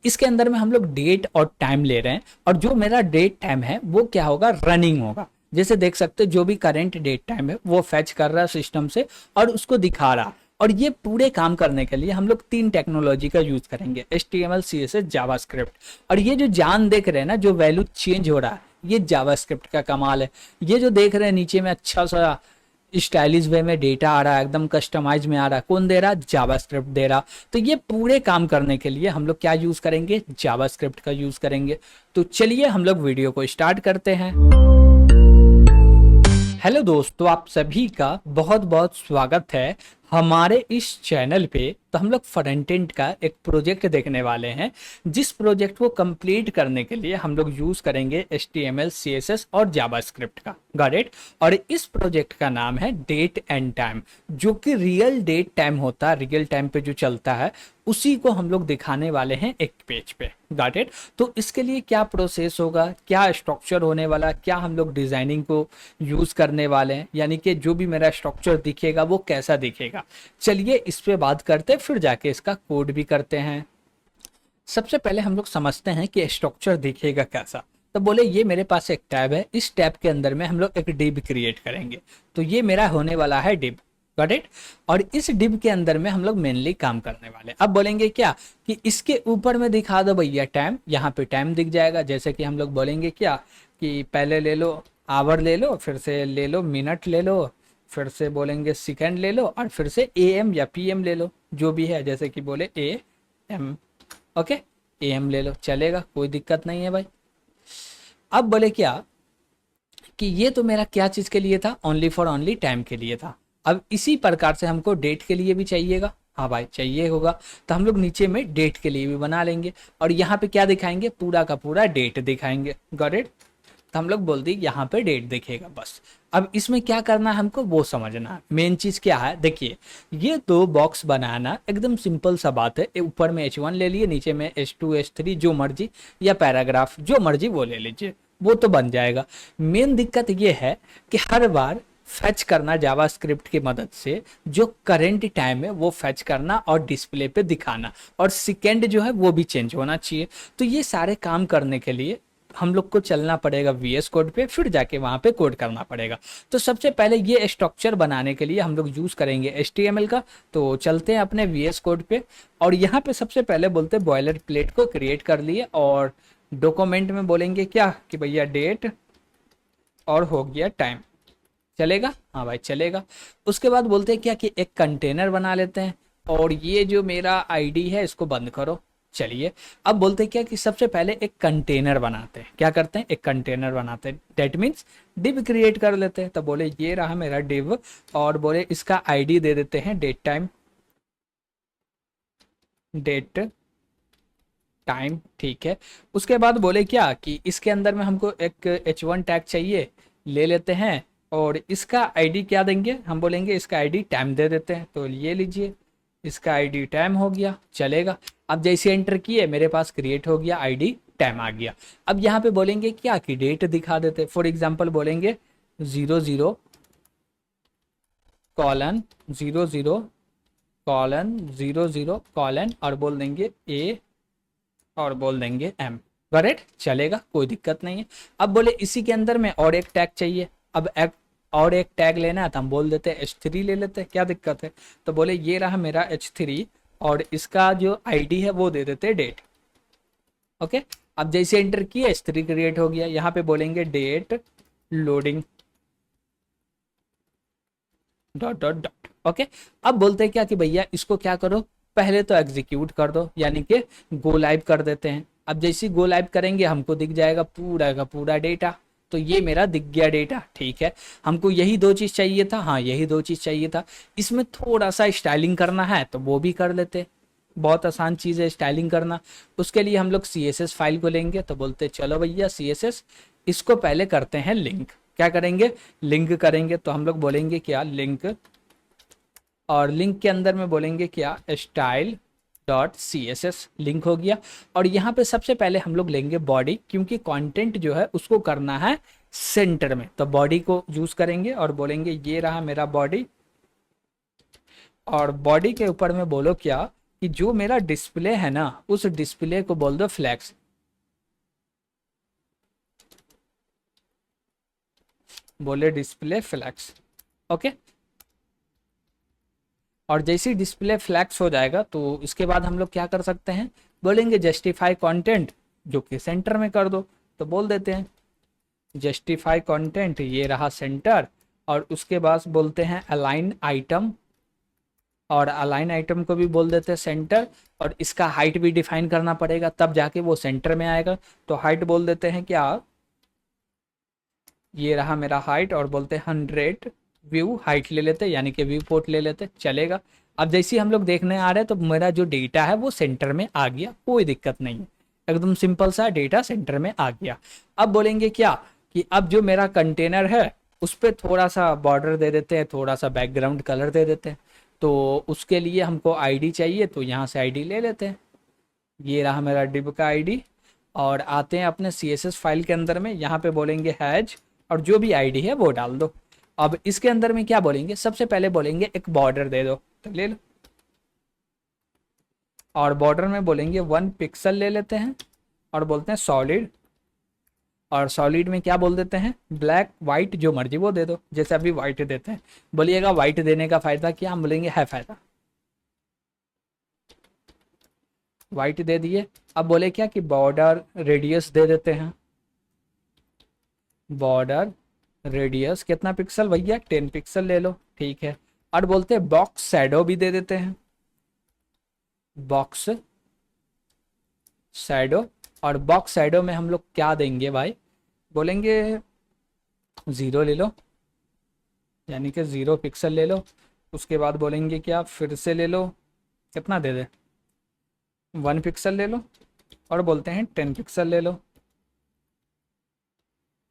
इसके अंदर में हम लोग डेट और टाइम ले रहे हैं, और जो मेरा डेट टाइम है वो क्या होगा, रनिंग होगा। जैसे देख सकते हो जो भी करंट डेट टाइम है वो फैच कर रहा है सिस्टम से और उसको दिखा रहा। और ये पूरे काम करने के लिए हम लोग 3 टेक्नोलॉजी का यूज करेंगे, HTML, CSS, जावास्क्रिप्ट। और ये जो जान देख रहे हैं ना, जो वैल्यू चेंज हो रहा है, ये जावास्क्रिप्ट का कमाल है। ये जो देख रहे हैं नीचे में अच्छा सा स्टाइलिश वे में डेटा आ रहा है, एकदम कस्टमाइज में आ रहा है, कौन दे रहा है, जावास्क्रिप्ट दे रहा। तो ये पूरे काम करने के लिए हम लोग क्या यूज करेंगे, जावास्क्रिप्ट का यूज करेंगे। तो चलिए हम लोग वीडियो को स्टार्ट करते हैं। हेलो दोस्तों, आप सभी का बहुत बहुत स्वागत है हमारे इस चैनल पे। तो हम लोग फ्रंट एंड का एक प्रोजेक्ट देखने वाले हैं, जिस प्रोजेक्ट को कंप्लीट करने के लिए हम लोग यूज करेंगे HTML, CSS और जावास्क्रिप्ट का। Got it. और इस प्रोजेक्ट का नाम है डेट एंड टाइम, जो कि रियल डेट टाइम होता है, रियल टाइम पे जो चलता है उसी को हम लोग दिखाने वाले हैं एक पेज पे। Got it. तो इसके लिए क्या प्रोसेस होगा, क्या स्ट्रक्चर होने वाला, क्या हम लोग डिजाइनिंग को यूज करने वाले हैं, यानी कि जो भी मेरा स्ट्रक्चर दिखेगा वो कैसा दिखेगा, चलिए इस पे बात करते हैं, फिर जाके इसका कोड भी करते हैं। सबसे पहले हम लोग समझते हैं कि स्ट्रक्चर दिखेगा कैसा। तो बोले ये मेरे पास एक टैब है, इस टैब के अंदर में हम लोग एक डिव क्रिएट करेंगे। तो ये मेरा होने वाला है डिव। Got it. और इस डिव के अंदर में हम लोग मेनली काम करने वाले। अब बोलेंगे क्या कि इसके ऊपर में दिखा दो भैया टाइम, यहाँ पे टाइम दिख जाएगा। जैसे कि हम लोग बोलेंगे क्या कि पहले ले लो आवर, ले लो, फिर से ले लो मिनट, ले लो, फिर से बोलेंगे सेकंड ले लो, और फिर से AM या PM ले लो, जो भी है। जैसे कि बोले AM, ओके, AM ले लो, चलेगा, कोई दिक्कत नहीं है भाई। अब बोले क्या कि ये तो मेरा क्या चीज के लिए था, ओनली फॉर ओनली टाइम के लिए था। अब इसी प्रकार से हमको डेट के लिए भी चाहिएगा। हाँ भाई चाहिए होगा, तो हम लोग नीचे में डेट के लिए भी बना लेंगे, और यहाँ पे क्या दिखाएंगे, पूरा का पूरा डेट दिखाएंगे। Got it. तो हम लोग बोल दी यहाँ पे डेट दिखेगा बस। अब इसमें क्या करना है हमको वो समझना है। मेन चीज क्या है, देखिए ये दो बॉक्स बनाना एकदम सिंपल सा बात है। ऊपर में H1 ले लिए, नीचे में H2, H3 जो मर्जी, या पैराग्राफ जो मर्जी वो ले लीजिए, वो तो बन जाएगा। मेन दिक्कत ये है कि हर बार फैच करना जावास्क्रिप्ट की मदद से, जो करंट टाइम है वो फैच करना और डिस्प्ले पे दिखाना, और सेकेंड जो है वो भी चेंज होना चाहिए। तो ये सारे काम करने के लिए हम लोग को चलना पड़ेगा VS कोड पे, फिर जाके वहां पे कोड करना पड़ेगा। तो सबसे पहले ये स्ट्रक्चर बनाने के लिए हम लोग यूज करेंगे HTML का। तो चलते हैं अपने VS कोड पे, और यहाँ पे सबसे पहले बोलते हैं बॉयलर प्लेट को क्रिएट कर लिए, और डॉक्यूमेंट में बोलेंगे क्या कि भैया डेट और हो गया टाइम। चलेगा, हाँ भाई चलेगा। उसके बाद बोलते हैं क्या कि एक कंटेनर बना लेते हैं, और ये जो मेरा आईडी है इसको बंद करो। चलिए अब बोलते हैं क्या कि सबसे पहले एक कंटेनर बनाते हैं। क्या करते हैं, एक कंटेनर बनाते हैं, डेट मीन्स डिव क्रिएट कर लेते हैं। तो बोले ये रहा मेरा डिव, और बोले इसका आईडी दे देते हैं डेट टाइम, डेट टाइम, ठीक है। उसके बाद बोले क्या कि इसके अंदर में हमको एक H1 टैग चाहिए, ले लेते हैं, और इसका आईडी क्या देंगे, हम बोलेंगे इसका आईडी टाइम दे देते हैं। तो ये लीजिए, इसका आईडी टाइम हो गया, चलेगा। अब जैसे एंटर किए मेरे पास क्रिएट हो गया, आईडी टाइम आ गया। अब यहाँ पे बोलेंगे क्या कि डेट दिखा देते, फॉर एग्जाम्पल बोलेंगे 00:00:00:, और बोल देंगे A, और बोल देंगे M। करेक्ट, चलेगा, कोई दिक्कत नहीं है। अब बोले इसी के अंदर में और एक टैग चाहिए। अब एक और एक टैग लेना है, तो हम बोल देते हैं H3 ले लेते हैं, क्या दिक्कत है। तो बोले ये रहा मेरा H3, और इसका जो आईडी है वो दे देते हैं डेट। ओके। अब जैसे एंटर किए H3 क्रिएट हो गया। यहाँ पे बोलेंगे date loading dot dot dot. Okay. अब बोलते हैं क्या कि भैया इसको क्या करो, पहले तो एग्जीक्यूट कर दो, यानी कि गो लाइव कर देते हैं। अब जैसे गो लाइव करेंगे हमको दिख जाएगा पूरा का पूरा डेटा। तो ये मेरा दिख गया डेटा, ठीक है। हमको यही दो चीज चाहिए था, हाँ यही दो चीज चाहिए था। इसमें थोड़ा सा स्टाइलिंग करना है तो वो भी कर लेते, बहुत आसान चीज है स्टाइलिंग करना। उसके लिए हम लोग CSS फाइल को लेंगे। तो बोलते चलो भैया CSS, इसको पहले करते हैं लिंक। क्या करेंगे, लिंक करेंगे। तो हम लोग बोलेंगे क्या, लिंक, और लिंक के अंदर में बोलेंगे क्या, स्टाइल डॉट CSS, लिंक हो गया। और यहाँ पे सबसे पहले हम लोग लेंगे बॉडी, क्योंकि कंटेंट जो है उसको करना है सेंटर में। तो बॉडी को यूज करेंगे, और बोलेंगे ये रहा मेरा बॉडी, और बॉडी के ऊपर में बोलो क्या कि जो मेरा डिस्प्ले है ना, उस डिस्प्ले को बोल दो फ्लैक्स। बोले डिस्प्ले फ्लैक्स। ओके, और जैसे ही डिस्प्ले फ्लैक्स हो जाएगा तो इसके बाद हम लोग क्या कर सकते हैं, बोलेंगे जस्टिफाई कंटेंट, जो कि सेंटर में कर दो। तो बोल देते हैं जस्टिफाई कंटेंट, ये रहा सेंटर। और उसके बाद बोलते हैं अलाइन आइटम, और अलाइन आइटम को भी बोल देते हैं सेंटर। और इसका हाइट भी डिफाइन करना पड़ेगा, तब जाके वो सेंटर में आएगा। तो हाइट बोल देते हैं क्या, ये रहा मेरा हाइट, और बोलते हैं 100 व्यू हाइट ले लेते, यानी कि व्यू पोर्ट ले लेते, चलेगा। अब जैसे ही हम लोग देखने आ रहे हैं तो मेरा जो डेटा है वो सेंटर में आ गया, कोई दिक्कत नहीं है, एकदम सिंपल सा डेटा सेंटर में आ गया। अब बोलेंगे क्या कि अब जो मेरा कंटेनर है उस पर थोड़ा सा बॉर्डर दे देते हैं, थोड़ा सा बैकग्राउंड कलर दे देते हैं। तो उसके लिए हमको आईडी चाहिए, तो यहाँ से आईडी ले लेते हैं, ये रहा मेरा डिव का आईडी। और आते हैं अपने CSS फाइल के अंदर में, यहाँ पे बोलेंगे हैज, और जो भी आईडी है वो डाल दो। अब इसके अंदर में क्या बोलेंगे, सबसे पहले बोलेंगे एक बॉर्डर दे दो, तो ले लो। और बॉर्डर में बोलेंगे 1 पिक्सल ले लेते हैं, और बोलते हैं सॉलिड। और सॉलिड में क्या बोल देते हैं, ब्लैक वाइट जो मर्जी वो दे दो, जैसे अभी वाइट देते हैं। बोलिएगा वाइट देने का फायदा क्या, हम बोलेंगे है फायदा, वाइट दे दिए। अब बोले क्या कि बॉर्डर रेडियस दे देते हैं, बॉर्डर रेडियस कितना पिक्सल भैया, 10 पिक्सल ले लो, ठीक है। और बोलते हैं बॉक्स शैडो भी दे देते हैं, बॉक्स शैडो। और बॉक्स शैडो में हम लोग क्या देंगे भाई, बोलेंगे 0 ले लो, यानी कि 0 पिक्सल ले लो। उसके बाद बोलेंगे क्या, फिर से ले लो, कितना दे दे, 1 पिक्सल ले लो, और बोलते हैं 10 पिक्सल ले लो।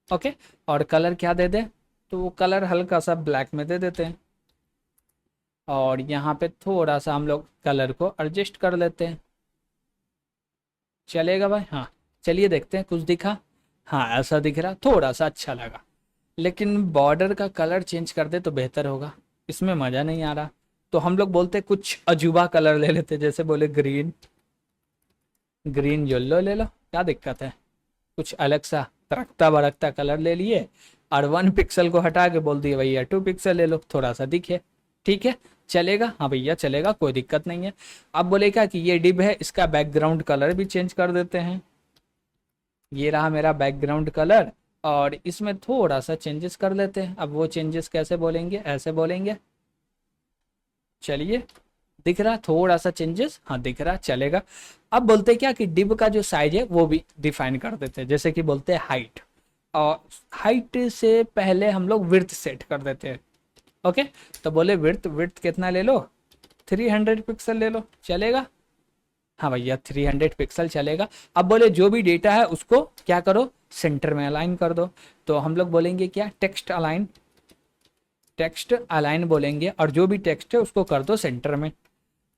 ओके, और कलर क्या दे दे, तो वो कलर हल्का सा ब्लैक में दे देते हैं। और यहाँ पे थोड़ा सा हम लोग कलर को एडजस्ट कर लेते हैं, चलेगा भाई। हाँ, चलिए देखते हैं कुछ दिखा, हाँ ऐसा दिख रहा, थोड़ा सा अच्छा लगा। लेकिन बॉर्डर का कलर चेंज कर दे तो बेहतर होगा, इसमें मज़ा नहीं आ रहा। तो हम लोग बोलते कुछ अजूबा कलर ले लेते, जैसे बोले ग्रीन, ग्रीन येलो ले लो, क्या दिक्कत है, कुछ अलग सा तड़कता भड़कता कलर ले लिए। और 1 पिक्सल को हटा के बोल दिए भैया 2 पिक्सल ले लो, थोड़ा सा दिखे, ठीक है, चलेगा। हाँ भैया चलेगा, कोई दिक्कत नहीं है। अब बोलेगा कि ये डिब है, इसका बैकग्राउंड कलर भी चेंज कर देते हैं, ये रहा मेरा बैकग्राउंड कलर। और इसमें थोड़ा सा चेंजेस कर लेते हैं। अब वो चेंजेस कैसे बोलेंगे, ऐसे बोलेंगे, चलिए दिख रहा थोड़ा सा चेंजेस, हाँ दिख रहा, चलेगा। अब बोलते क्या कि डिब का जो साइज है वो भी डिफाइन कर देते हैं, जैसे कि बोलते हैं हाइट, और हाइट से पहले हम लोग विड्थ सेट कर देते हैं। ओके, तो बोले विड्थ, विड्थ कितना ले लो, 300 पिक्सल ले लो, चलेगा। हाँ भैया 300 पिक्सल चलेगा। अब बोले जो भी डेटा है उसको क्या करो, सेंटर में अलाइन कर दो। तो हम लोग बोलेंगे क्या, टेक्स्ट अलाइन, टेक्स्ट अलाइन बोलेंगे, और जो भी टेक्स्ट है उसको कर दो सेंटर में।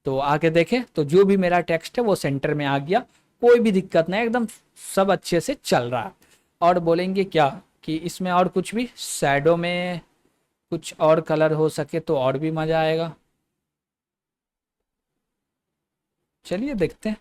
तो आके देखे तो जो भी मेरा टेक्स्ट है वो सेंटर में आ गया, कोई भी दिक्कत नहीं, एकदम सब अच्छे से चल रहा है। और बोलेंगे क्या कि इसमें और कुछ भी शैडो में कुछ और कलर हो सके तो और भी मज़ा आएगा, चलिए देखते हैं,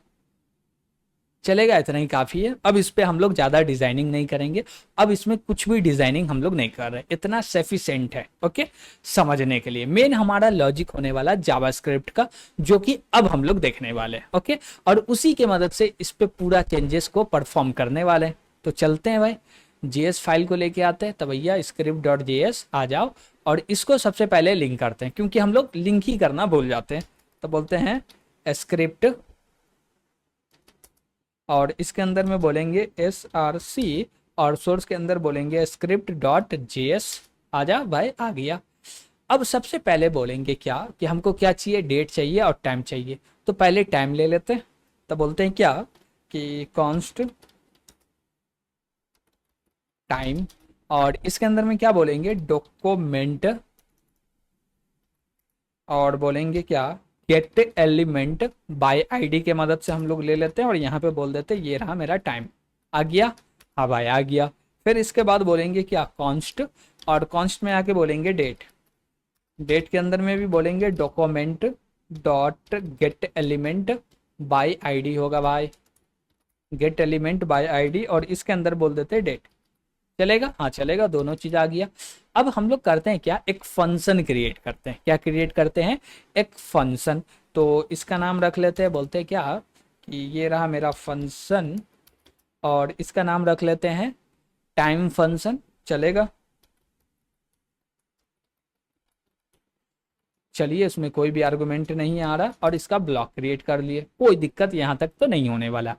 चलेगा, इतना ही काफ़ी है। अब इस पे हम लोग ज़्यादा डिज़ाइनिंग नहीं करेंगे, अब इसमें कुछ भी डिज़ाइनिंग हम लोग नहीं कर रहे, इतना सफिशेंट है। ओके, समझने के लिए मेन हमारा लॉजिक होने वाला जावास्क्रिप्ट का, जो कि अब हम लोग देखने वाले हैं। ओके, और उसी के मदद से इस पे पूरा चेंजेस को परफॉर्म करने वाले हैं। तो चलते हैं भाई, JS फाइल को लेके आते हैं। तो भैया script.js आ जाओ, और इसको सबसे पहले लिंक करते हैं, क्योंकि हम लोग लिंक ही करना भूल जाते हैं। तो बोलते हैं स्क्रिप्ट, और इसके अंदर में बोलेंगे src, और सोर्स के अंदर बोलेंगे script.js। आ जा भाई, आ गया। अब सबसे पहले बोलेंगे क्या कि हमको क्या चाहिए, डेट चाहिए और टाइम चाहिए। तो पहले टाइम ले लेते हैं। तो बोलते हैं क्या कि कॉन्स्ट टाइम, और इसके अंदर में क्या बोलेंगे, डॉक्यूमेंट, और बोलेंगे क्या, गेट एलिमेंट बाय आईडी के मदद से हम लोग ले लेते हैं, और यहाँ पे बोल देते हैं ये रहा मेरा टाइम, आ गया। हाँ भाई आ गया। फिर इसके बाद बोलेंगे क्या, कॉन्स्ट, और कॉन्स्ट में आके बोलेंगे डेट, डेट के अंदर में भी बोलेंगे document dot gate element by ID होगा भाई, गेट एलिमेंट बाय आईडी, और इसके अंदर बोल देते हैं डेट। चलेगा? हाँ चलेगा, दोनों चीज आ गया। अब हम लोग करते हैं क्या, एक फंक्शन क्रिएट करते हैं। क्या क्रिएट करते हैं? एक फंक्शन। तो इसका नाम रख लेते हैं, बोलते हैं क्या कि ये रहा मेरा फंक्शन, और इसका नाम रख लेते हैं टाइम फंक्शन। चलेगा? चलिए, इसमें कोई भी आर्गुमेंट नहीं आ रहा, और इसका ब्लॉक क्रिएट कर लिए, कोई दिक्कत यहाँ तक तो नहीं होने वाला।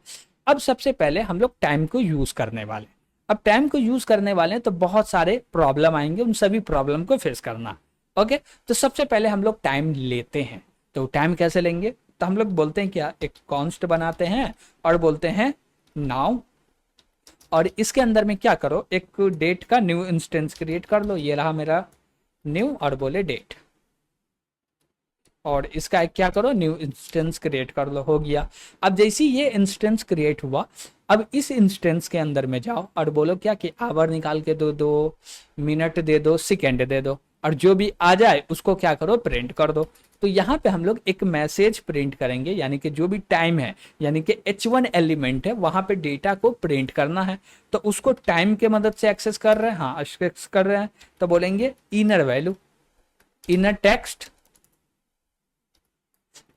अब सबसे पहले हम लोग टाइम को यूज करने वाले। अब टाइम को यूज करने वाले हैं तो बहुत सारे प्रॉब्लम आएंगे, उन सभी प्रॉब्लम को फेस करना। ओके, तो सबसे पहले हम लोग टाइम लेते हैं। तो टाइम कैसे लेंगे? तो हम लोग बोलते हैं क्या, एक कॉन्स्ट बनाते हैं और बोलते हैं नाउ, और इसके अंदर में क्या करो, एक डेट का न्यू इंस्टेंस क्रिएट कर लो। ये रहा मेरा न्यू, और बोले डेट, और इसका एक क्या करो, न्यू इंस्टेंस क्रिएट कर लो। हो गया। अब जैसे ये इंस्टेंस क्रिएट हुआ, अब इस इंस्टेंस के अंदर में जाओ और बोलो क्या कि आवर निकाल के दो, मिनट दे दो, सेकेंड दे दो, और जो भी आ जाए उसको क्या करो, प्रिंट कर दो। तो यहाँ पे हम लोग एक मैसेज प्रिंट करेंगे, यानी कि जो भी टाइम है, यानी कि H1 एलिमेंट है, वहां पे डेटा को प्रिंट करना है। तो उसको टाइम के मदद से एक्सेस कर रहे हैं, हाँ एक्सेस कर रहे हैं। तो बोलेंगे इनर वैल्यू, इनर टेक्स्ट।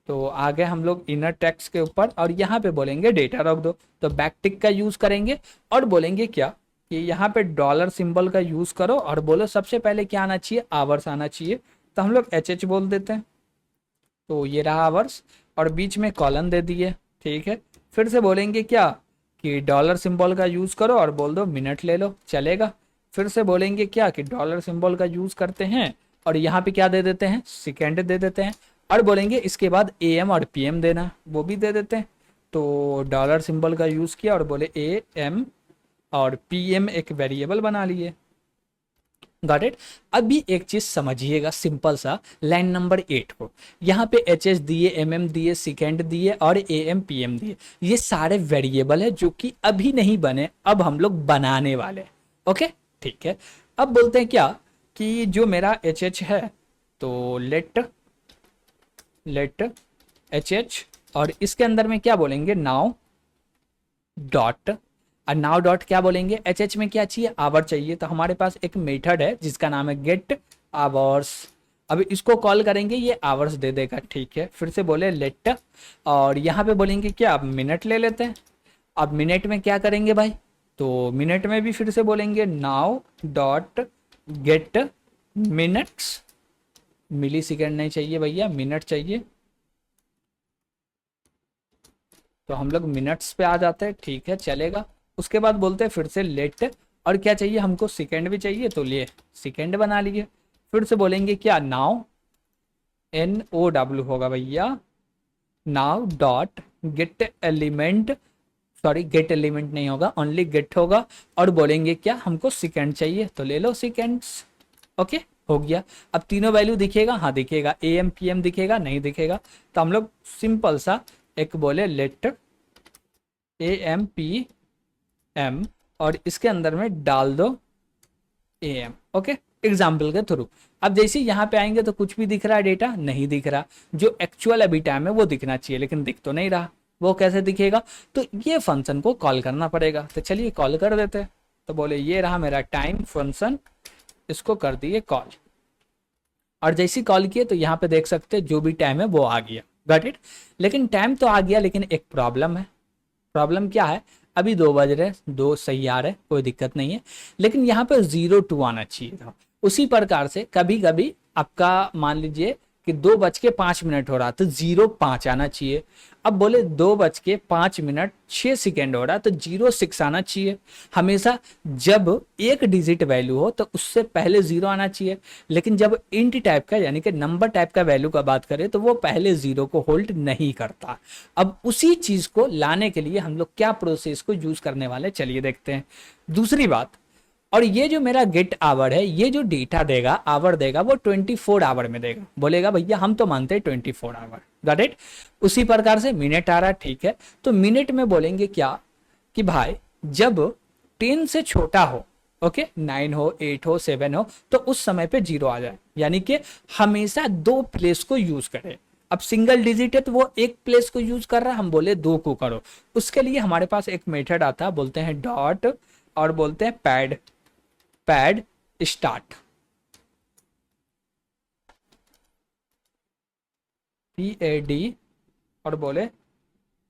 तो आगे हम लोग इनर टेक्स्ट के ऊपर, और यहाँ पे बोलेंगे डेटा रख दो। तो बैकटिक का यूज करेंगे, और बोलेंगे क्या कि यहाँ पे डॉलर सिंबल का यूज करो, और बोलो सबसे पहले क्या आना चाहिए, आवर्स आना चाहिए। तो हम लोग HH बोल देते हैं। तो ये रहा आवर्स, और बीच में कॉलन दे दिए। ठीक है, फिर से बोलेंगे क्या कि डॉलर सिंबल का यूज करो, और बोल दो मिनट ले लो। चलेगा? फिर से बोलेंगे क्या कि डॉलर सिंबल का यूज करते हैं, और यहाँ पे क्या दे देते हैं, सेकेंड दे देते हैं, और बोलेंगे इसके बाद AM और PM देना, वो भी दे देते हैं। तो डॉलर सिंबल का यूज किया और बोले AM और PM एक वेरिएबल बना लिए। Got it? अभी एक चीज समझिएगा, सिंपल सा, लाइन नंबर 8 को, यहाँ पे HS दिए, MM दिए, सेकेंड दिए, और AM PM दिए। ये सारे वेरिएबल है जो कि अभी नहीं बने, अब हम लोग बनाने वाले। ओके, ठीक है। अब बोलते हैं क्या कि जो मेरा HH है, तो लेट HH, और इसके अंदर में क्या बोलेंगे, नाउ डॉट, और नाउ डॉट क्या बोलेंगे, HH में क्या चाहिए, आवर चाहिए। तो हमारे पास एक मेथड है जिसका नाम है गेट आवर्स। अब इसको कॉल करेंगे, ये आवर्स दे देगा। ठीक है, फिर से बोले लेट, और यहाँ पे बोलेंगे क्या, अब मिनट ले लेते हैं। अब मिनट में क्या करेंगे भाई, तो मिनट में भी फिर से बोलेंगे नाउ डॉट गेट मिनट्स। मिली सेकेंड नहीं चाहिए भैया, मिनट चाहिए। तो हम लोग मिनट्स पे आ जाते हैं। ठीक है, चलेगा। उसके बाद बोलते हैं फिर से लेट, और क्या चाहिए हमको, सेकेंड भी चाहिए, तो लिए सेकेंड बना लिए। फिर से बोलेंगे क्या, नाउ NOW होगा भैया, now dot gate element, sorry gate element नहीं होगा, ओनली गेट होगा, और बोलेंगे क्या हमको सेकेंड चाहिए, तो ले लो सेकेंड्स। ओके, हो गया। अब तीनों वैल्यू दिखेगा, हाँ दिखेगा। AM PM दिखेगा, नहीं दिखेगा। तो हम लोग सिंपल सा एक बोले लेट AM PM, और इसके अंदर में डाल दो AM। ओके, एग्जाम्पल के थ्रू। अब जैसे यहाँ पे आएंगे तो कुछ भी दिख रहा है, डेटा नहीं दिख रहा। जो एक्चुअल अभी टाइम है वो दिखना चाहिए, लेकिन दिख तो नहीं रहा। वो कैसे दिखेगा, तो ये फंक्शन को कॉल करना पड़ेगा। तो चलिए कॉल कर देते हैं। तो बोले ये रहा मेरा टाइम फंक्शन, इसको कर दिए कॉल, और जैसे कॉल किए तो यहाँ पे देख सकते हैं जो भी टाइम है वो आ गया। Got it? लेकिन टाइम तो आ गया, लेकिन एक प्रॉब्लम है। प्रॉब्लम क्या है, अभी 2 बज रहे, 2 सही आ रहे, कोई दिक्कत नहीं है, लेकिन यहाँ पर 02 आना चाहिए था। उसी प्रकार से कभी कभी आपका मान लीजिए कि 2:05 हो रहा, तो 05 आना चाहिए। अब बोले 2:05 6 सेकेंड हो रहा, तो 06 आना चाहिए। हमेशा जब एक डिजिट वैल्यू हो तो उससे पहले 0 आना चाहिए, लेकिन जब इंट टाइप का यानी कि नंबर टाइप का वैल्यू का बात करें तो वो पहले 0 को होल्ड नहीं करता। अब उसी चीज को लाने के लिए हम लोग क्या प्रोसेस को यूज करने वाले, चलिए देखते हैं। दूसरी बात, और ये जो मेरा गेट आवर है, ये जो डेटा देगा, आवर देगा, वो 24 आवर में देगा। बोलेगा भैया हम तो मानते हैं 24 आवर। Got it? उसी प्रकार से मिनट आ रहा, ठीक है, तो मिनट में बोलेंगे क्या कि भाई जब 10 से छोटा हो, ओके, 9 हो, 8 हो, 7 हो, तो उस समय पे 0 आ जाए। यानी कि हमेशा 2 प्लेस को यूज करें। अब सिंगल डिजिट है तो वो एक प्लेस को यूज कर रहा है, हम बोले दो को करो। उसके लिए हमारे पास एक मेथड आता है, बोलते हैं डॉट और बोलते हैं पैड, पैड स्टार्ट, PAD और बोले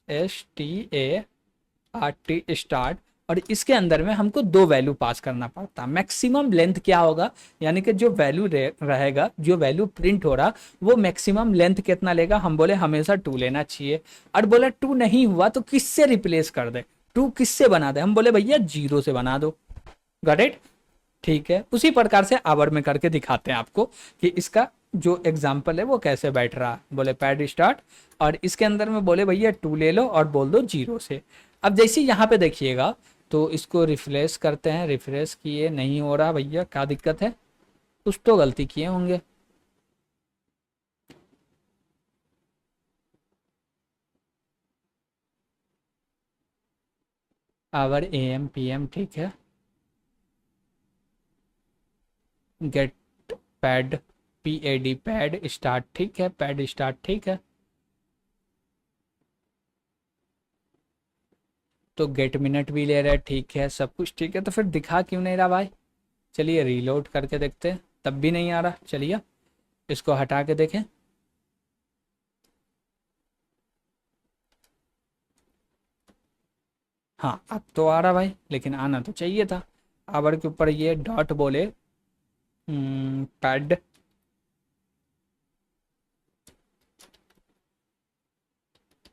START स्टार्ट। और इसके अंदर में हमको दो वैल्यू पास करना पड़ता है। मैक्सिमम लेंथ क्या होगा, यानी कि जो वैल्यू रहेगा, जो वैल्यू प्रिंट हो रहा वो मैक्सिमम लेंथ कितना लेगा, हम बोले हमेशा 2 लेना चाहिए। और बोले 2 नहीं हुआ तो किससे रिप्लेस कर दे, 2 किससे बना दे, हम बोले भैया 0 से बना दो। Got it? ठीक है, उसी प्रकार से आवर में करके दिखाते हैं आपको कि इसका जो एग्जाम्पल है वो कैसे बैठ रहा है। बोले पैड स्टार्ट और इसके अंदर में बोले भैया 2 ले लो और बोल दो 0 से। अब जैसे यहाँ पे देखिएगा तो इसको रिफ्रेश करते हैं, रिफ्रेश किए नहीं हो रहा भैया, क्या दिक्कत है, कुछ तो गलती किए होंगे। आवर AM PM ठीक है, get pad PAD pad start ठीक है, पैड स्टार्ट ठीक है। तो गेट मिनट भी ले रहा है, ठीक है, सब कुछ ठीक है, तो फिर दिखा क्यों नहीं रहा भाई। चलिए रीलोड करके देखते हैं, तब भी नहीं आ रहा। चलिए इसको हटा के देखें। हाँ अब तो आ रहा भाई, लेकिन आना तो चाहिए था। आवर के ऊपर ये डॉट बोले पैड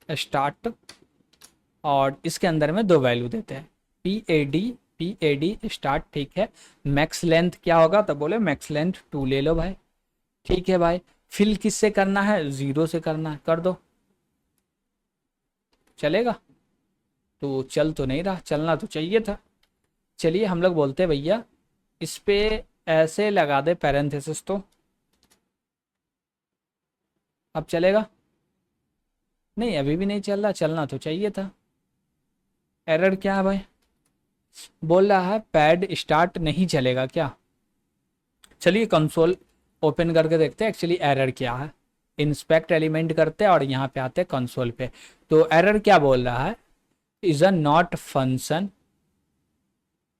स्टार्ट और इसके अंदर में दो वैल्यू देते हैं, PAD स्टार्ट ठीक है। मैक्स लेंथ क्या होगा, तो बोले मैक्स लेंथ 2 ले लो भाई। ठीक है भाई, फिल किससे करना है, 0 से करना है, कर दो, चलेगा। तो चल तो नहीं रहा, चलना तो चाहिए था। चलिए हम लोग बोलते हैं भैया इस पे ऐसे लगा दे पैरेंथेसिस, तो अब चलेगा। नहीं अभी भी नहीं चल रहा, चलना तो चाहिए था। एरर क्या है भाई, बोल रहा है पैड स्टार्ट नहीं चलेगा क्या। चलिए कंसोल ओपन करके देखते हैं एक्चुअली एरर क्या है। इंस्पेक्ट एलिमेंट करते हैं और यहाँ पे आते हैं कंसोल पे। तो एरर क्या बोल रहा है, is a not function.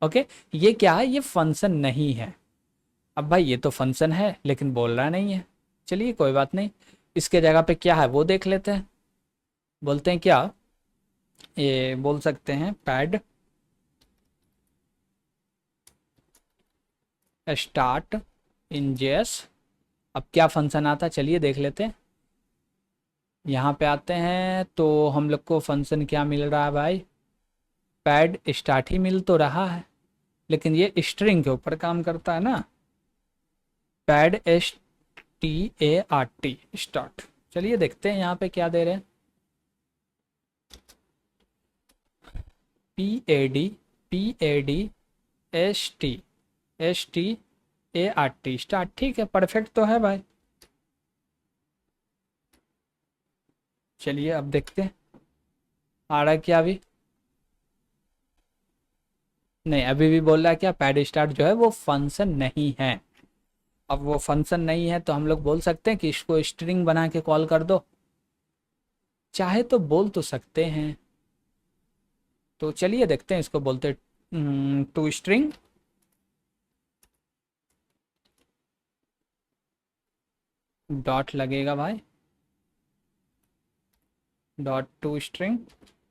Okay, ये क्या है, ये फंक्शन नहीं है। अब भाई ये तो फंक्शन है लेकिन बोल रहा नहीं है। चलिए कोई बात नहीं, इसके जगह पे क्या है वो देख लेते हैं। बोलते हैं क्या, ये बोल सकते हैं पैड स्टार्ट इन जेएस। अब क्या फंक्शन आता है चलिए देख लेते हैं। यहाँ पे आते हैं तो हम लोग को फंक्शन क्या मिल रहा है भाई, पैड स्टार्ट ही मिल तो रहा है, लेकिन ये स्ट्रिंग के ऊपर काम करता है ना। Pad START start. चलिए देखते हैं यहाँ पे क्या दे रहे हैं, PAD START स्टार्ट ठीक है, परफेक्ट तो है भाई। चलिए अब देखते हैं आ रहा है क्या अभी। नहीं अभी भी बोल रहा है क्या, पैड स्टार्ट जो है वो फंक्शन नहीं है। अब वो फंक्शन नहीं है तो हम लोग बोल सकते हैं कि इसको स्ट्रिंग बना के कॉल कर दो, चाहे तो बोल तो सकते हैं। तो चलिए देखते हैं, इसको बोलते टू स्ट्रिंग डॉट लगेगा भाई, डॉट टू स्ट्रिंग।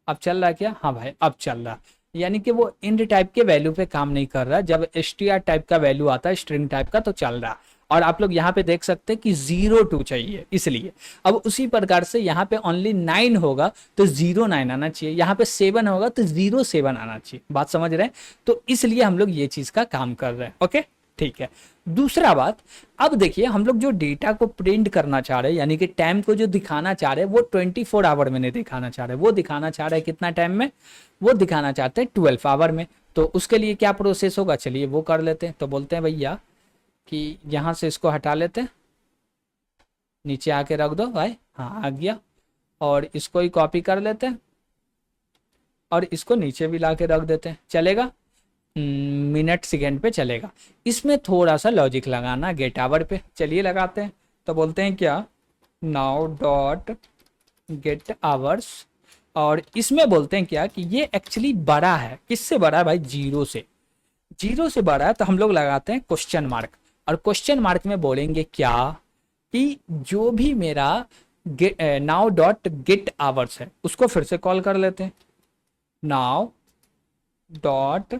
अब चल रहा है क्या, हाँ भाई अब चल रहा। यानी कि वो इंड टाइप के वैल्यू पे काम नहीं कर रहा, जब str टाइप का वैल्यू आता है स्ट्रिंग टाइप का तो चल रहा। और आप लोग यहाँ पे देख सकते हैं कि 0 2 चाहिए इसलिए। अब उसी प्रकार से यहाँ पे ओनली 9 होगा तो 0 9 आना चाहिए, यहाँ पे 7 होगा तो 0 7 आना चाहिए। बात समझ रहे हैं, तो इसलिए हम लोग ये चीज का काम कर रहे हैं। ओके ठीक है। दूसरा बात, अब देखिए हम लोग जो डेटा को प्रिंट करना चाह रहे हैं, यानी कि टाइम को जो दिखाना चाह रहे हैं वो 24 आवर में नहीं दिखाना चाह रहे, वो दिखाना चाह रहे हैं कितना टाइम में, वो दिखाना चाहते हैं 12 आवर में। तो उसके लिए क्या प्रोसेस होगा, चलिए वो कर लेते हैं। तो बोलते हैं भैया कि यहाँ से इसको हटा लेते हैं, नीचे आके रख दो भाई, हाँ आ गया। और इसको ही कॉपी कर लेते हैं और इसको नीचे भी ला के रख देते हैं, चलेगा। मिनट सेकेंड पे चलेगा। इसमें थोड़ा सा लॉजिक लगाना गेट आवर पे, चलिए लगाते हैं। तो बोलते हैं क्या, नाउ डॉट गेट आवर्स, और इसमें बोलते हैं क्या कि ये एक्चुअली बड़ा है, किससे बड़ा है भाई, जीरो से, जीरो से बड़ा है, तो हम लोग लगाते हैं क्वेश्चन मार्क, और क्वेश्चन मार्क में बोलेंगे क्या कि जो भी मेरा नाउ डॉट गेट आवर्स है उसको फिर से कॉल कर लेते हैं, नाउ डॉट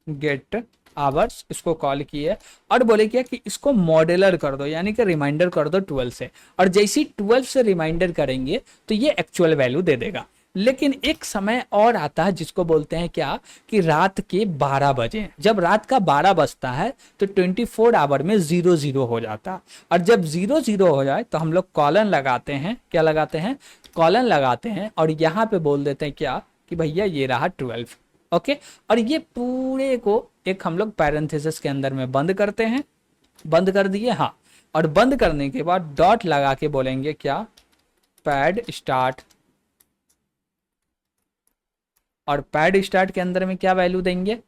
गेट आवर्स, इसको कॉल किए और बोले क्या कि इसको मॉड्यूलर कर दो, यानी कि रिमाइंडर कर दो 12 से, और जैसे ही 12 से रिमाइंडर करेंगे तो ये एक्चुअल वैल्यू दे देगा। लेकिन एक समय और आता है जिसको बोलते हैं क्या कि रात के 12 बजे, जब रात का 12 बजता है तो 24 आवर में 00 हो जाता है, और जब 00 हो जाए तो हम लोग कॉलन लगाते हैं, क्या लगाते हैं, कॉलन लगाते हैं, और यहाँ पे बोल देते हैं क्या कि भैया ये रहा 12। ओके, और ये पूरे को एक हम लोग पैरेंथेसिस के अंदर में बंद करते हैं, बंद कर दिए, हाँ, और बंद करने के बाद डॉट लगा के बोलेंगे क्या, पैड स्टार्ट, और पैड स्टार्ट के अंदर में क्या वैल्यू देंगे,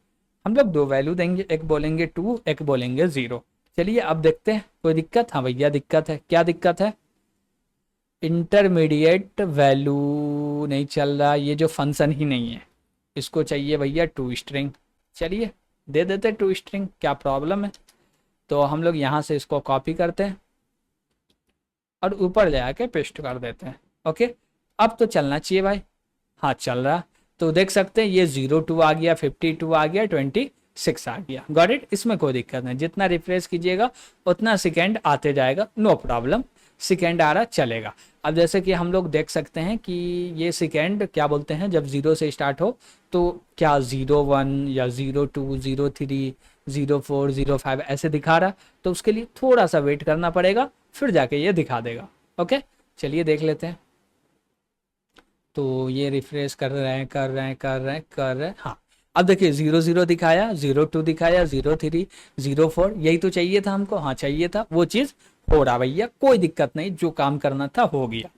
हम लोग दो वैल्यू देंगे, एक बोलेंगे 2, एक बोलेंगे 0। चलिए अब देखते हैं, कोई दिक्कत, हाँ भैया दिक्कत है, क्या दिक्कत है, इंटरमीडिएट वैल्यू नहीं चल रहा, ये जो फंक्शन ही नहीं है, इसको चाहिए भैया टू स्ट्रिंग। चलिए दे देते टू स्ट्रिंग, क्या प्रॉब्लम है, तो हम लोग यहाँ से इसको कॉपी करते हैं और ऊपर जाके पेस्ट कर देते हैं। ओके, अब तो चलना चाहिए भाई, हाँ चल रहा, तो देख सकते हैं ये 02 आ गया, 52 आ गया, 26 आ गया, गॉट इट, इसमें कोई दिक्कत नहीं, जितना रिफ्रेश कीजिएगा उतना सेकेंड आते जाएगा, नो प्रॉब्लम, सेकेंड आ रहा चलेगा। अब जैसे कि हम लोग देख सकते हैं कि ये सेकेंड क्या बोलते हैं, जब 0 से स्टार्ट हो तो क्या 01 या 02 03 04 05 ऐसे दिखा रहा, तो उसके लिए थोड़ा सा वेट करना पड़ेगा, फिर जाके ये दिखा देगा। ओके, चलिए देख लेते हैं, तो ये रिफ्रेश कर रहे हैं कर रहे हैं कर रहे हैं कर रहे हैं, हाँ अब देखिए 00 दिखाया, 02 दिखाया, 03 04, यही तो चाहिए था हमको, हाँ चाहिए था, वो चीज़ हो रहा भैया, कोई दिक्कत नहीं, जो काम करना था हो गया।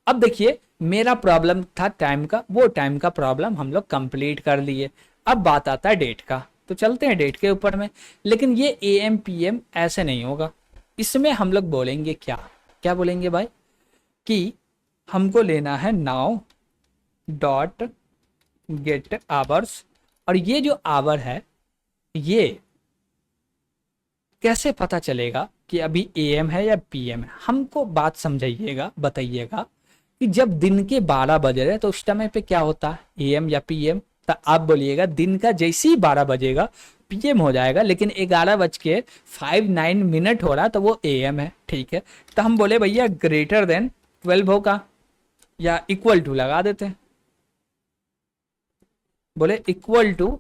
अब देखिए मेरा प्रॉब्लम था टाइम का, वो टाइम का प्रॉब्लम हम लोग कंप्लीट कर लिए। अब बात आता है डेट का, तो चलते हैं डेट के ऊपर में, लेकिन ये AM PM ऐसे नहीं होगा, इसमें हम लोग बोलेंगे क्या, क्या बोलेंगे भाई कि हमको लेना है नाउ डॉट गेट आवर्स, और ये जो आवर है ये कैसे पता चलेगा कि अभी AM है या PM है, हमको बात समझाइएगा, बताइएगा कि जब दिन के 12 बज रहे तो उस टाइम पे क्या होता है, AM या PM, तो आप बोलिएगा दिन का जैसे ही 12 बजेगा PM हो जाएगा, लेकिन 11:59 हो रहा तो वो AM है, ठीक है, तो हम बोले भैया ग्रेटर देन 12 होगा, या इक्वल टू लगा देते हैं, बोले इक्वल टू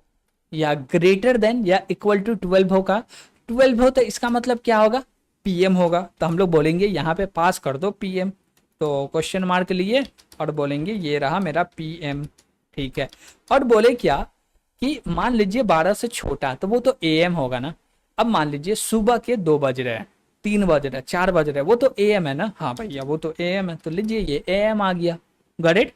या ग्रेटर देन या इक्वल टू 12 होगा, 12 हो तो इसका मतलब क्या होगा, PM होगा, तो हम लोग बोलेंगे यहाँ पे पास कर दो PM, तो क्वेश्चन मार्क लिए और बोलेंगे ये रहा मेरा PM, ठीक है, और बोले क्या कि मान लीजिए 12 से छोटा तो वो तो AM होगा ना, अब मान लीजिए सुबह के 2 बज रहे हैं, 3 बज रहे हैं, 4 बज रहे हैं, वो तो AM है ना, हाँ भैया वो तो AM है, तो लीजिए ये AM आ गया, गॉट इट,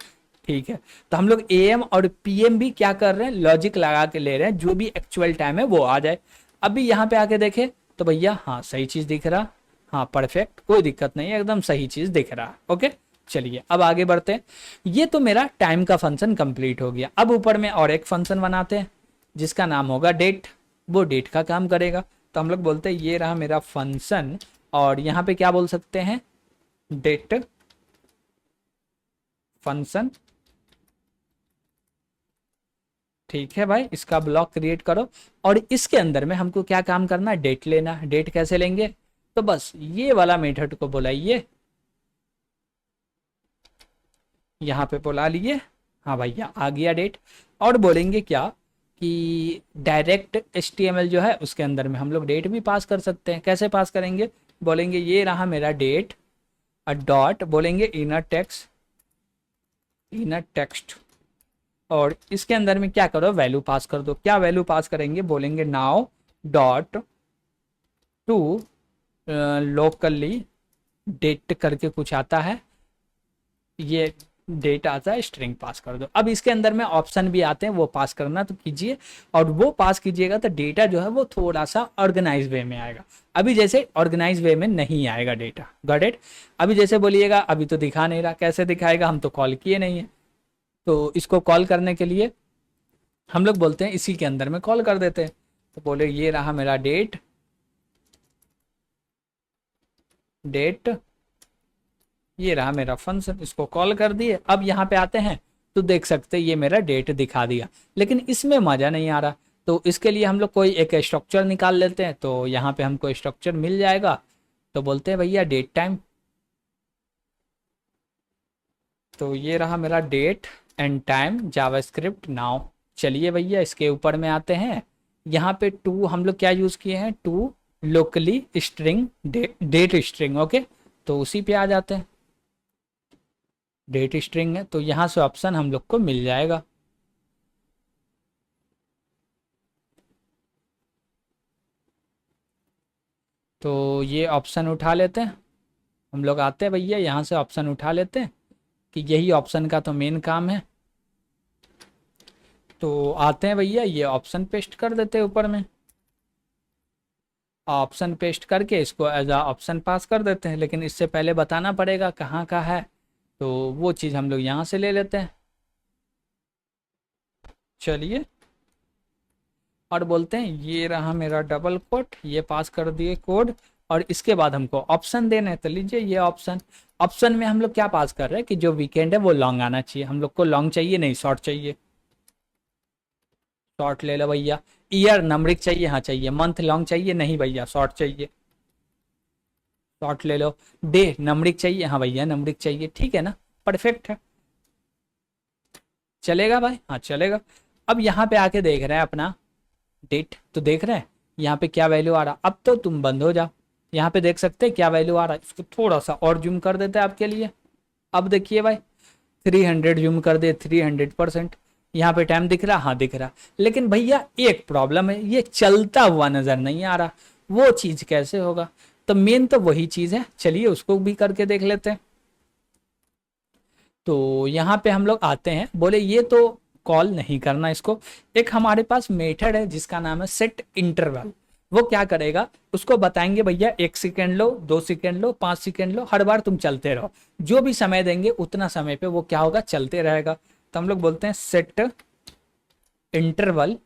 ठीक है, तो हम लोग AM और PM भी क्या कर रहे हैं, लॉजिक लगा के ले रहे हैं, जो भी एक्चुअल टाइम है वो आ जाए। अभी यहाँ पे आके देखे तो भैया हाँ सही चीज दिख रहा, हाँ परफेक्ट, कोई दिक्कत नहीं है, एकदम सही चीज दिख रहा, ओके। चलिए अब आगे बढ़ते हैं, ये तो मेरा टाइम का फंक्शन कंप्लीट हो गया। अब ऊपर में और एक फंक्शन बनाते हैं जिसका नाम होगा डेट, वो डेट का काम करेगा, तो हम लोग बोलते हैं ये रहा मेरा फंक्शन, और यहाँ पे क्या बोल सकते हैं, डेट फंक्शन, ठीक है भाई, इसका ब्लॉक क्रिएट करो, और इसके अंदर में हमको क्या काम करना है, डेट लेना है। डेट कैसे लेंगे, तो बस ये वाला मेथड को बुलाइए, यहाँ पे बुला लिए, हाँ भैया आ गया डेट, और बोलेंगे क्या कि डायरेक्ट HTML जो है उसके अंदर में हम लोग डेट भी पास कर सकते हैं, कैसे पास करेंगे, बोलेंगे ये रहा मेरा डेट, और डॉट बोलेंगे इनर टेक्स्ट, इनर टेक्स्ट, और इसके अंदर में क्या करो, वैल्यू पास कर दो, क्या वैल्यू पास करेंगे, बोलेंगे now dot to locally date करके कुछ आता है, ये डेट आता है स्ट्रिंग पास कर दो। अब इसके अंदर में ऑप्शन भी आते हैं, वो पास करना तो कीजिए, और वो पास कीजिएगा तो डेटा जो है वो थोड़ा सा ऑर्गेनाइज वे में आएगा। अभी जैसे ऑर्गेनाइज वे में नहीं आएगा डेटा, गॉट इट। अभी जैसे बोलिएगा अभी तो दिखा नहीं रहा, कैसे दिखाएगा, हम तो कॉल किए नहीं है। तो इसको कॉल करने के लिए हम लोग बोलते हैं इसी के अंदर में कॉल कर देते हैं। तो बोले ये रहा मेरा डेट, ये रहा मेरा फंक्शन, इसको कॉल कर दिए। अब यहाँ पे आते हैं तो देख सकते हैं ये मेरा डेट दिखा दिया, लेकिन इसमें मजा नहीं आ रहा। तो इसके लिए हम लोग कोई एक स्ट्रक्चर निकाल लेते हैं। तो यहाँ पे हमको स्ट्रक्चर मिल जाएगा। तो बोलते हैं भैया डेट टाइम। तो ये रहा मेरा date and time JavaScript now. चलिए भैया इसके ऊपर में आते हैं। यहाँ पे टू हम लोग क्या यूज किए हैं, to locally string date string. Okay, तो उसी पे आ जाते हैं। डेट स्ट्रिंग है तो यहाँ से ऑप्शन हम लोग को मिल जाएगा। तो ये ऑप्शन उठा लेते हैं हम लोग, आते हैं भैया यहाँ से ऑप्शन उठा लेते हैं कि यही ऑप्शन का तो मेन काम है। तो आते हैं भैया ये ऑप्शन पेस्ट कर देते हैं ऊपर में, ऑप्शन पेस्ट करके इसको एज अ ऑप्शन पास कर देते हैं। लेकिन इससे पहले बताना पड़ेगा कहाँ का है, तो वो चीज़ हम लोग यहाँ से ले लेते हैं। चलिए और बोलते हैं ये रहा मेरा डबल कोट, ये पास कर दिए कोड, और इसके बाद हमको ऑप्शन देना है। तो लीजिए ये ऑप्शन, ऑप्शन में हम लोग क्या पास कर रहे हैं कि जो वीकेंड है वो लॉन्ग आना चाहिए। हम लोग को लॉन्ग चाहिए नहीं, शॉर्ट चाहिए। शॉर्ट ले लो भैया। ईयर नंबरिक चाहिए, हाँ चाहिए। मंथ लॉन्ग चाहिए नहीं भैया, शॉर्ट चाहिए, शॉर्ट ले लो। डे नंबरिक चाहिए, हाँ भैया नंबरिक चाहिए। ठीक है ना, परफेक्ट है, चलेगा भाई, हाँ चलेगा। अब यहाँ पे आके देख रहे हैं अपना डेट, तो देख रहे हैं यहाँ पे क्या वैल्यू आ रहा। अब तो तुम बंद हो जाओ, यहाँ पे देख सकते हैं क्या वैल्यू आ रहा है। इसको थोड़ा सा और जूम कर देते हैं आपके लिए। अब देखिए भाई 300 जूम कर दे, 300%। यहाँ पे टाइम दिख रहा, हाँ दिख रहा। लेकिन भैया एक प्रॉब्लम है, ये चलता हुआ नजर नहीं आ रहा। वो चीज कैसे होगा, तो मेन तो वही चीज है। चलिए उसको भी करके देख लेते हैं। तो यहाँ पे हम लोग आते हैं, बोले ये तो कॉल नहीं करना इसको। एक हमारे पास मेथड है जिसका नाम है सेट इंटरवल। वो क्या करेगा, उसको बताएंगे भैया 1 सेकेंड लो, 2 सेकेंड लो, 5 सेकेंड लो, हर बार तुम चलते रहो। जो भी समय देंगे उतना समय पे वो क्या होगा, चलते रहेगा। तो हम लोग बोलते हैं सेट इंटरवल,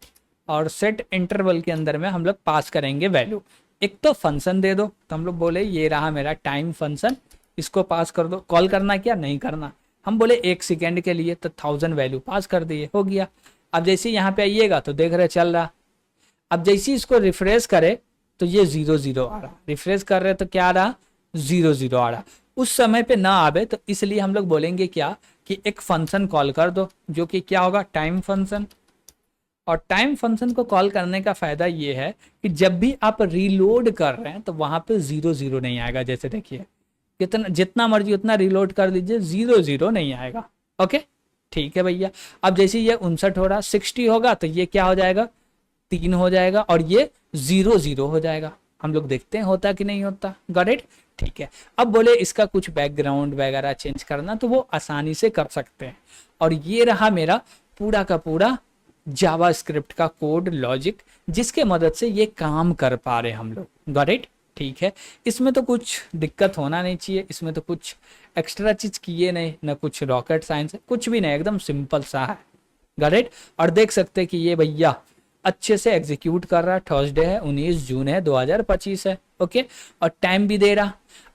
और सेट इंटरवल के अंदर में हम लोग पास करेंगे वैल्यू। एक तो फंक्शन दे दो, तो हम लोग बोले ये रहा मेरा टाइम फंक्शन, इसको पास कर दो। कॉल करना क्या नहीं करना, हम बोले 1 सेकेंड के लिए, तो 1000 वैल्यू पास कर दिए, हो गया। अब जैसे यहाँ पे आइएगा तो देख रहे चल रहा। अब जैसे इसको रिफ्रेश करे तो ये 0 0 आ रहा, रिफ्रेश कर रहे तो क्या आ रहा, 0 0 आ रहा। उस समय पे ना आवे तो इसलिए हम लोग बोलेंगे क्या कि एक फंक्शन कॉल कर दो, जो कि क्या होगा, टाइम फंक्शन। और टाइम फंक्शन को कॉल करने का फायदा ये है कि जब भी आप रीलोड कर रहे हैं तो वहां पे 0 0 नहीं आएगा। जैसे देखिए कितना, जितना मर्जी उतना रीलोड कर दीजिए, 0 0 नहीं आएगा। ओके ठीक है भैया। अब जैसे ये 59 हो रहा, 60 होगा तो ये क्या हो जाएगा, 3 हो जाएगा, और ये 0 0 हो जाएगा। हम लोग देखते हैं होता कि नहीं होता, गॉट इट। ठीक है, अब बोले इसका कुछ बैकग्राउंड वगैरह चेंज करना तो वो आसानी से कर सकते हैं। और ये रहा मेरा पूरा का पूरा जावा स्क्रिप्ट का कोड लॉजिक, जिसके मदद से ये काम कर पा रहे हम लोग, गॉट इट। ठीक है, इसमें तो कुछ दिक्कत होना नहीं चाहिए, इसमें तो कुछ एक्स्ट्रा चीज किए नहीं, ना कुछ रॉकेट साइंस है, कुछ भी नहीं, एकदम सिंपल सा है, गॉट इट। और देख सकते हैं कि ये भैया अच्छे से एग्जीक्यूट कर रहा है। थर्सडे है, 19 जून है, 2025 है। ओके, और टाइम भी दे रहा।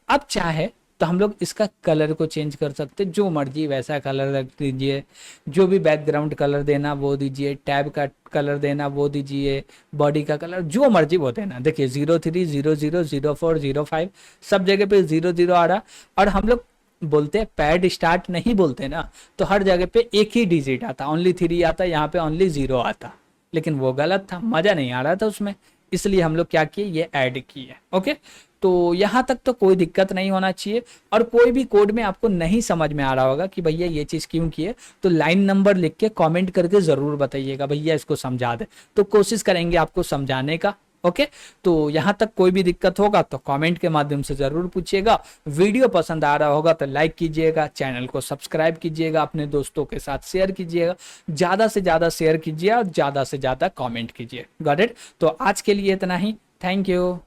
अब चाहे तो हम लोग इसका कलर को चेंज कर सकते, जो मर्जी वैसा कलर रख दीजिए, जो भी बैकग्राउंड कलर देना वो दीजिए, टैब का कलर देना वो दीजिए, बॉडी का कलर जो मर्जी वो देना। देखिए 03 00 04 05 सब जगह पे 0 0 आ रहा। और हम लोग बोलते हैं पैड स्टार्ट नहीं बोलते ना, तो हर जगह पे एक ही डिजिट आता, ओनली 3 आता, यहाँ पे ओनली 0 आता, लेकिन वो गलत था, मजा नहीं आ रहा था उसमें, इसलिए हम लोग क्या किए, ये ऐड किए। ओके, तो यहाँ तक तो कोई दिक्कत नहीं होना चाहिए। और कोई भी कोड में आपको नहीं समझ में आ रहा होगा कि भैया ये चीज़ क्यों किए, तो लाइन नंबर लिख के कमेंट करके ज़रूर बताइएगा, भैया इसको समझा दे, तो कोशिश करेंगे आपको समझाने का। ओके, तो यहाँ तक कोई भी दिक्कत होगा तो कमेंट के माध्यम से ज़रूर पूछिएगा। वीडियो पसंद आ रहा होगा तो लाइक कीजिएगा, चैनल को सब्सक्राइब कीजिएगा, अपने दोस्तों के साथ शेयर कीजिएगा, ज़्यादा से ज़्यादा शेयर कीजिए और ज़्यादा से ज़्यादा कमेंट कीजिए। Got it. तो आज के लिए इतना ही। Thank you.